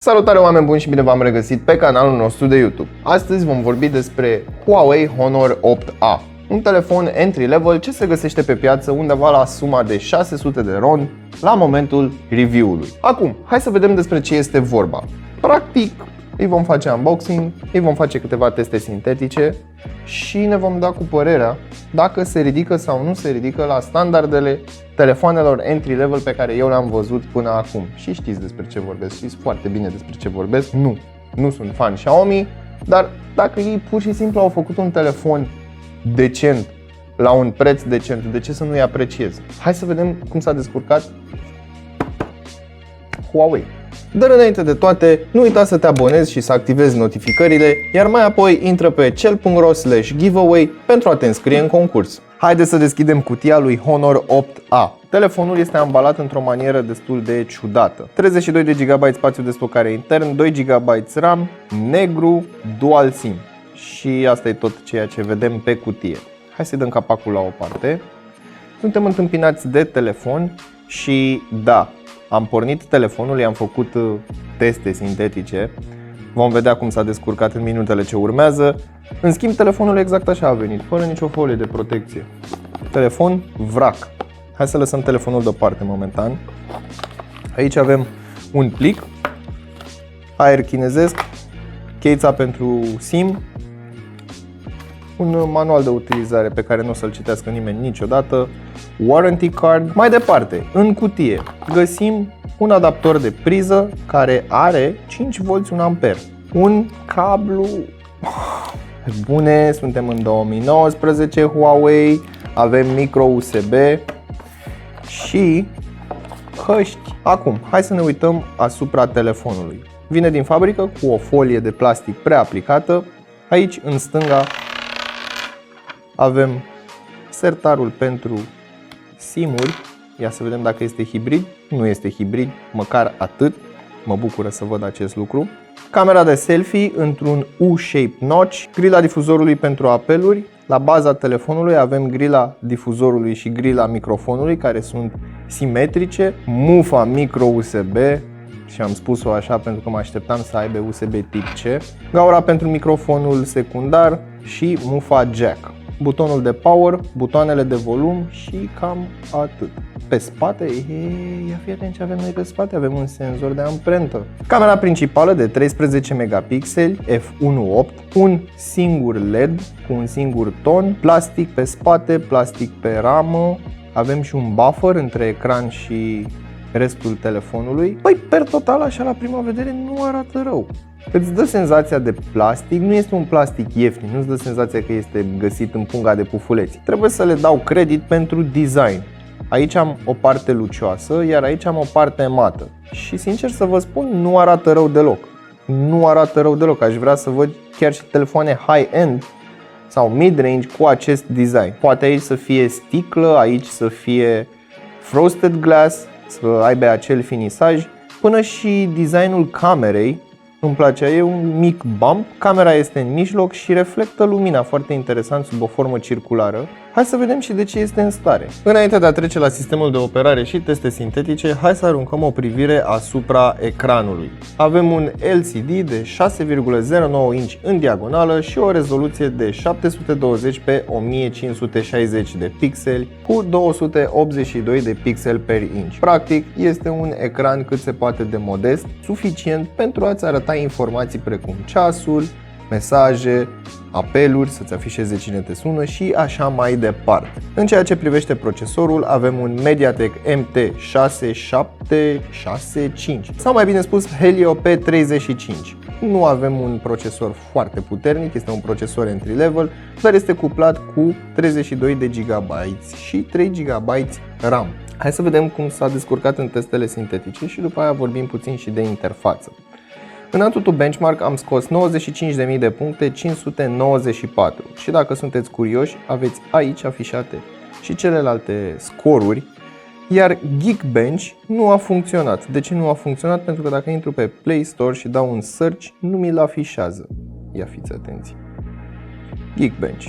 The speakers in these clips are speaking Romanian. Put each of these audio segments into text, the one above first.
Salutare oameni buni și bine v-am regăsit pe canalul nostru de YouTube. Astăzi vom vorbi despre Huawei Honor 8A, un telefon entry-level ce se găsește pe piață undeva la suma de 600 de RON la momentul review-ului. Acum, hai să vedem despre ce este vorba. Practic, îi vom face unboxing, îi vom face câteva teste sintetice și ne vom da cu părerea dacă se ridică sau nu se ridică la standardele telefoanelor entry-level pe care eu le-am văzut până acum. Și știți despre ce vorbesc, știți foarte bine despre ce vorbesc. Nu sunt fan Xiaomi, dar dacă ei pur și simplu au făcut un telefon decent, la un preț decent, de ce să nu-i apreciez? Hai să vedem cum s-a descurcat Huawei. Dar înainte de toate, nu uita să te abonezi și să activezi notificările, iar mai apoi intră pe cel.ro/giveaway pentru a te înscrie în concurs. Haideți să deschidem cutia lui Honor 8A. Telefonul este ambalat într-o manieră destul de ciudată. 32 de GB spațiu de stocare intern, 2 GB RAM, negru, dual SIM. Și asta e tot ceea ce vedem pe cutie. Hai să dăm capacul la o parte. Suntem întâmpinați de telefon și da, am pornit telefonul, i-am făcut teste sintetice. Vom vedea cum s-a descurcat în minutele ce urmează. În schimb, telefonul exact așa a venit, fără nicio folie de protecție. Telefon vrac. Hai să lăsăm telefonul deoparte momentan. Aici avem un plic, aer chinezesc, cheița pentru SIM, un manual de utilizare pe care nu o să-l citească nimeni niciodată, warranty card. Mai departe, în cutie găsim un adaptor de priză care are 5V 1A, un cablu. Bune, suntem în 2019 Huawei, avem micro USB și hăști. Acum, hai să ne uităm asupra telefonului. Vine din fabrică cu o folie de plastic preaplicată. Aici, în stânga, avem sertarul pentru SIM-uri. Ia să vedem dacă este hibrid. Nu este hibrid, măcar atât. Mă bucură să văd acest lucru. Camera de selfie într-un U-shape notch. Grila difuzorului pentru apeluri. La baza telefonului avem grila difuzorului și grila microfonului, care sunt simetrice. Mufa micro USB. Și am spus-o așa pentru că mă așteptam să aibă USB tip C. Gaura pentru microfonul secundar și mufa jack. Butonul de power, butoanele de volum și cam atât. Pe spate, ia fi atent ce avem noi pe spate, avem un senzor de amprentă. Camera principală de 13 megapixeli, f1.8, un singur LED cu un singur ton, plastic pe spate, plastic pe ramă, avem și un buffer între ecran și restul telefonului. Păi, per total, așa la prima vedere nu arată rău. Îți dă senzația de plastic, nu este un plastic ieftin, nu îți dă senzația că este găsit în punga de pufuleți. Trebuie să le dau credit pentru design. Aici am o parte lucioasă, iar aici am o parte mată. Și sincer să vă spun, nu arată rău deloc. Nu arată rău deloc, aș vrea să văd chiar și telefoane high-end sau mid-range cu acest design. Poate aici să fie sticlă, aici să fie frosted glass, să aibă acel finisaj, până și designul camerei. Îmi place, e un mic bump, camera este în mijloc și reflectă lumina foarte interesant sub o formă circulară. Hai să vedem și de ce este în stare. Înainte de a trece la sistemul de operare și teste sintetice, hai să aruncăm o privire asupra ecranului. Avem un LCD de 6,09 inch în diagonală și o rezoluție de 720 pe 1560 de pixeli cu 282 de pixeli per inch. Practic, este un ecran cât se poate de modest, suficient pentru a-ți arăta informații precum ceasul, mesaje, apeluri, să-ți afișeze cine te sună și așa mai departe. În ceea ce privește procesorul, avem un MediaTek MT6765 sau mai bine spus Helio P35. Nu avem un procesor foarte puternic, este un procesor entry-level, dar este cuplat cu 32 de GB și 3 GB RAM. Hai să vedem cum s-a descurcat în testele sintetice și după aia vorbim puțin și de interfață. În AnTuTu Benchmark am scos 95.000 de puncte, 594 și dacă sunteți curioși, aveți aici afișate și celelalte scoruri, iar Geekbench nu a funcționat. De ce nu a funcționat? Pentru că dacă intru pe Play Store și dau un search, nu mi-l afișează. Ia fiți atenți. Geekbench,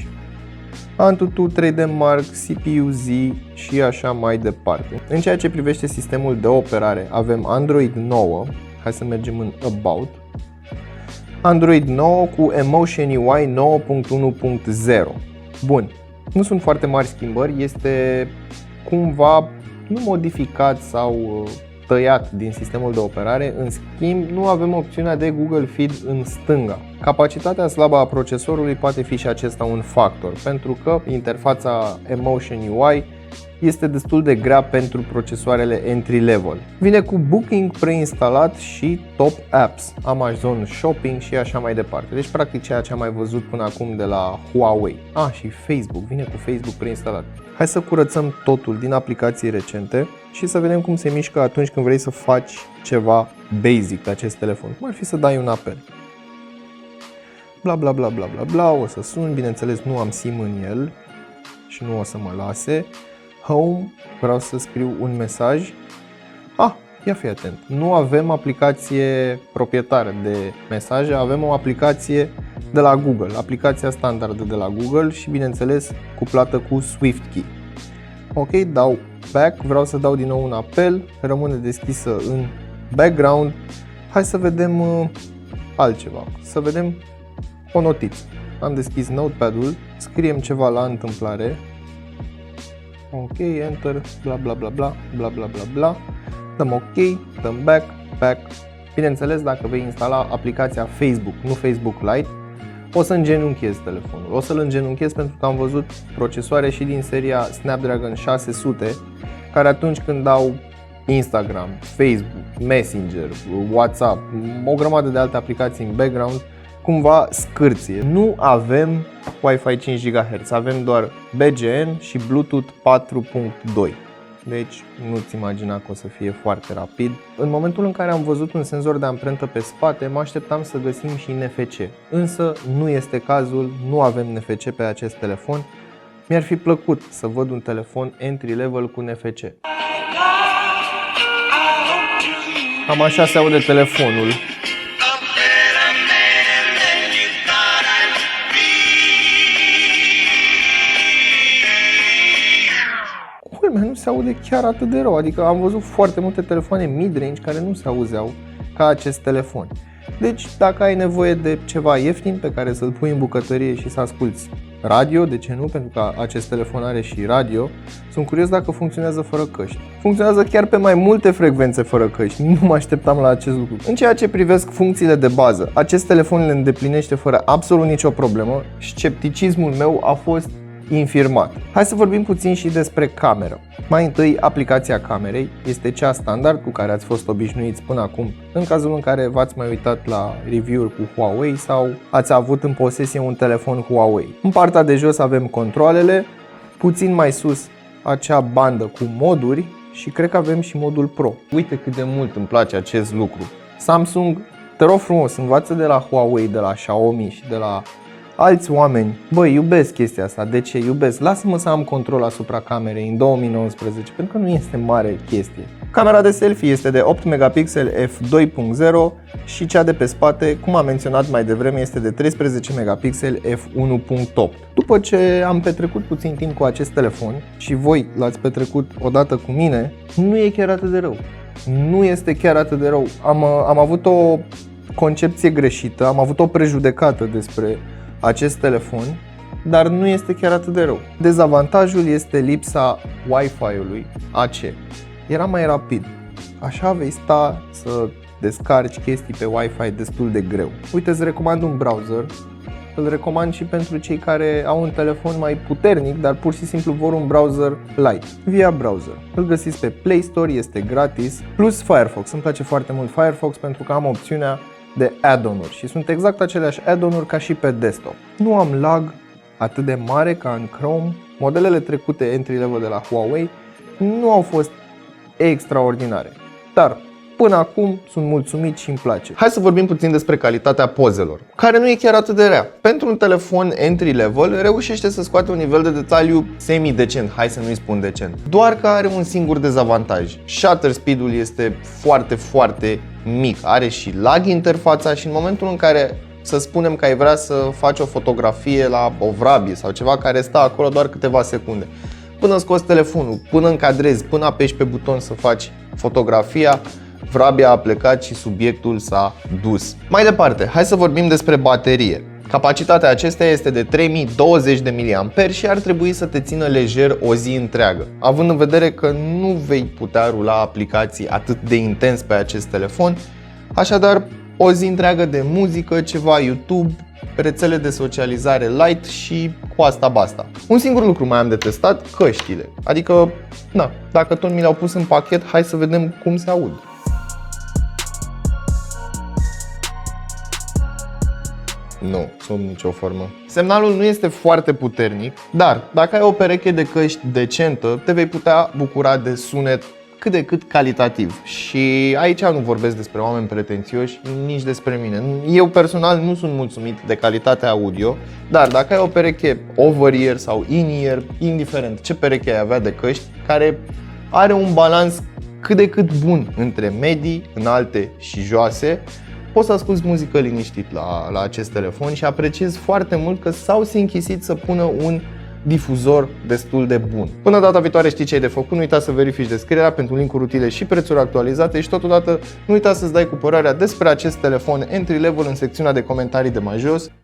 AnTuTu 3D Mark, CPU-Z și așa mai departe. În ceea ce privește sistemul de operare, avem Android 9, Hai să mergem în About. Android 9 cu Emotion UI 9.1.0. Bun, nu sunt foarte mari schimbări, este cumva nu modificat sau tăiat din sistemul de operare. În schimb, nu avem opțiunea de Google Feed în stânga. Capacitatea slabă a procesorului poate fi și acesta un factor, pentru că interfața Emotion UI este destul de grea pentru procesoarele entry-level. Vine cu Booking preinstalat și Top Apps, Amazon Shopping și așa mai departe. Deci practic ceea ce am mai văzut până acum de la Huawei. Și Facebook, vine cu Facebook preinstalat. Hai să curățăm totul din aplicații recente și să vedem cum se mișcă atunci când vrei să faci ceva basic pe acest telefon. Cum ar fi să dai un apel. Bla bla bla bla bla bla, o să sun, bineînțeles nu am SIM în el și nu o să mă lase. Home, vreau să scriu un mesaj. Ia fi atent, nu avem aplicație proprietară de mesaje, avem o aplicație de la Google, aplicația standardă de la Google și bineînțeles cuplată cu SwiftKey. Ok, dau back, vreau să dau din nou un apel, rămâne deschisă în background. Hai să vedem altceva, să vedem o notiță. Am deschis notepad-ul, scriem ceva la întâmplare. Ok, enter, bla bla bla bla, bla bla bla bla. Dăm ok, dăm back. Bineînțeles, dacă vei instala aplicația Facebook, nu Facebook Lite, o să îngenunchezi telefonul. O să-l îngenunchezi pentru că am văzut procesoare și din seria Snapdragon 600 care atunci când dau Instagram, Facebook, Messenger, WhatsApp, o grămadă de alte aplicații în background, cumva scârție. Nu avem Wi-Fi 5 GHz, avem doar BGN și Bluetooth 4.2. Deci nu-ți imagina că o să fie foarte rapid. În momentul în care am văzut un senzor de amprentă pe spate, mă așteptam să găsim și NFC. Însă nu este cazul, nu avem NFC pe acest telefon. Mi-ar fi plăcut să văd un telefon entry-level cu NFC. Cam așa se aude telefonul. Nu se aude chiar atât de rău, adică am văzut foarte multe telefoane mid-range care nu se auzeau ca acest telefon. Deci dacă ai nevoie de ceva ieftin pe care să-l pui în bucătărie și să asculți radio, de ce nu? Pentru că acest telefon are și radio. Sunt curios dacă funcționează fără căști. Funcționează chiar pe mai multe frecvențe fără căști, nu mă așteptam la acest lucru. În ceea ce privesc funcțiile de bază, acest telefon le îndeplinește fără absolut nicio problemă. Scepticismul meu a fost infirmat. Hai să vorbim puțin și despre cameră. Mai întâi, aplicația camerei este cea standard cu care ați fost obișnuiți până acum, în cazul în care v-ați mai uitat la review-uri cu Huawei sau ați avut în posesie un telefon Huawei. În partea de jos avem controalele, puțin mai sus acea bandă cu moduri și cred că avem și modul Pro. Uite cât de mult îmi place acest lucru. Samsung, te rog frumos, învață de la Huawei, de la Xiaomi și de la alți oameni. Băi, iubesc chestia asta. De ce? Iubesc. Lasă-mă să am control asupra camerei în 2019, pentru că nu este mare chestie. Camera de selfie este de 8 megapixeli f2.0 și cea de pe spate, cum am menționat mai devreme, este de 13 megapixeli f1.8. După ce am petrecut puțin timp cu acest telefon și voi l-ați petrecut odată cu mine, nu e chiar atât de rău. Nu este chiar atât de rău. Am avut o concepție greșită, am avut o prejudecată despre acest telefon, dar nu este chiar atât de rău. Dezavantajul este lipsa Wi-Fi-ului AC. Era mai rapid. Așa vei sta să descarci chestii pe Wi-Fi destul de greu. Uite, îți recomand un browser. Îl recomand și pentru cei care au un telefon mai puternic, dar pur și simplu vor un browser light. Via Browser. Îl găsiți pe Play Store, este gratis, plus Firefox. Îmi place foarte mult Firefox pentru că am opțiunea de add-on-uri și sunt exact aceleași add-on-uri ca și pe desktop. Nu am lag atât de mare ca în Chrome. Modelele trecute entry-level de la Huawei nu au fost extraordinare, dar până acum sunt mulțumit și îmi place. Hai să vorbim puțin despre calitatea pozelor, care nu e chiar atât de rea. Pentru un telefon entry-level reușește să scoate un nivel de detaliu semi-decent, hai să nu-i spun decent. Doar că are un singur dezavantaj. Shutter speed-ul este foarte mic, are și lag interfața și în momentul în care să spunem că ai vrea să faci o fotografie la o vrabie sau ceva care stă acolo doar câteva secunde, până scoți telefonul, până încadrezi, până apeși pe buton să faci fotografia, vrabia a plecat și subiectul s-a dus. Mai departe, hai să vorbim despre baterie. Capacitatea acesteia este de 3020 de mAh și ar trebui să te țină lejer o zi întreagă, având în vedere că nu vei putea rula aplicații atât de intens pe acest telefon, așadar o zi întreagă de muzică, ceva YouTube, rețele de socializare light și cu asta basta. Un singur lucru mai am de testat, căștile. Adică, dacă tot mi le-au pus în pachet, hai să vedem cum se aud. Nu, sub nicio formă. Semnalul nu este foarte puternic, dar dacă ai o pereche de căști decentă, te vei putea bucura de sunet cât de cât calitativ. Și aici nu vorbesc despre oameni pretențioși, nici despre mine. Eu personal nu sunt mulțumit de calitatea audio, dar dacă ai o pereche over-ear sau in-ear, indiferent ce pereche ai avea de căști, care are un balans cât de cât bun între medii, înalte și joase, poți să asculti muzică liniștit la acest telefon și apreciez foarte mult că s-au închisit să pună un difuzor destul de bun. Până data viitoare știi ce ai de făcut, nu uita să verifici descrierea pentru link-uri utile și prețuri actualizate și totodată nu uita să-ți dai cu părerea despre acest telefon entry level în secțiunea de comentarii de mai jos.